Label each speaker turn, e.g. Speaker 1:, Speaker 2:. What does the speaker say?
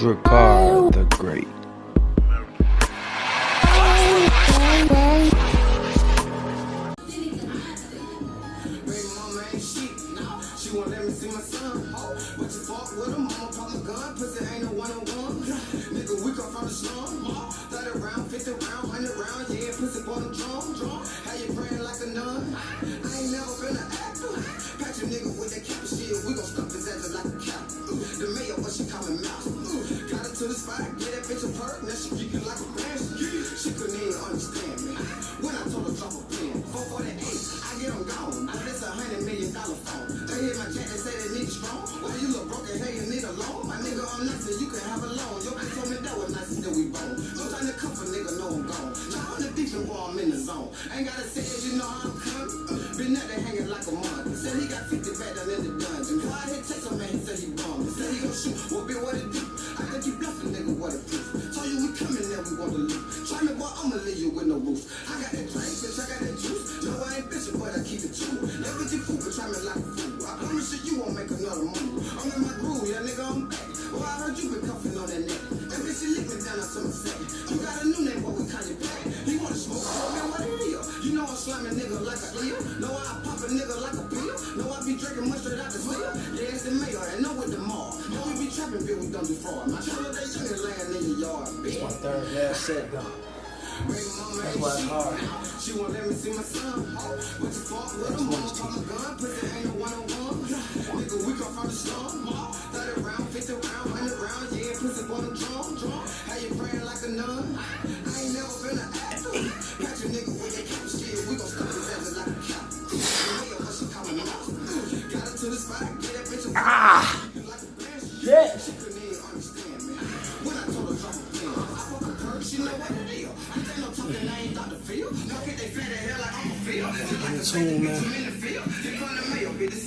Speaker 1: Drakkarthegreat.
Speaker 2: She won't let me see my son. But you fuck with him, I'ma pop my gun. Pussy ain't no one-on-one. Nigga, we come from the slum. 30 round, 50 round, 100 round. Yeah, pussy boy, I'm drunk. How you praying like a nun? I ain't never been an actor. Patch a nigga with that cap shit. We gon' stuff his ass like a cap. The mayor, what she call me mouse. Got her to the spot, get that bitch a perk. Now she geeking like a branch. She couldn't even understand me. When I told her drop a pen, 448, I get them gone. But it's $100 million phone. They hit my jacket, say they need strong. Why you look broken, hey, you need a loan? My nigga, I'm nice and you can have a loan. Your bitch told me that was nice and then we bone. No time to comfort, nigga, know I'm gone. Now on the beach and while I'm in the zone. Ain't gotta say it, you know how I'm coming. Been out there hanging like a month. Said he got 50 back down in the dungeon. Why I hit text him, man, he said he bummed. He said he gon' shoot, well, be what it do. I think he bluffing, nigga, what it proof. Told you we coming, now we want to loot. Try me, boy, I'ma leave you with no roof. I got that drink, bitch, I got that juice. No, I ain't bitchin', but I keep it true. Never get fool, but try me like a fool. I promise you won't make another move. I'm in my groove, yeah, nigga, I'm back. Oh, I heard you been cuffing on that neck. That bitch, she lick me down on some set. You got a new name, but we call you back. He wanna smoke, oh, man, what it is? You know I'm slamming nigga like a eel. Know I pop a nigga like a pill. Know I be drinking much straight out the seal. Yeah, it's the mayor, and know with the mall. Know we be trapping, bill, we don't do fraud. My child, they young and laying in your yard.
Speaker 1: It's my third last set though. That's why it's hard.
Speaker 2: She won't let me see my son. But you fuck with him, I'ma pop my gun. Pussy ain't no one-on-one. Nigga, we come from the slum. 30 round, 50 round, 100 round. Yeah, pussy boy, I'm drunk. How you praying like a nun? I ain't never been an actor. Catch a nigga with that cap shit. We gon' stuff his ass like a cap. What she call me mouse. Got her to the spot, get that bitch a like a branch.
Speaker 1: Yeah.
Speaker 2: She couldn't even understand me. When I told her drop a pen, I fuck a perk, she know what it is. I ain't no talking, I ain't Dr. Phil. No, get they flat the hell like I'm a field.
Speaker 1: In tune, man.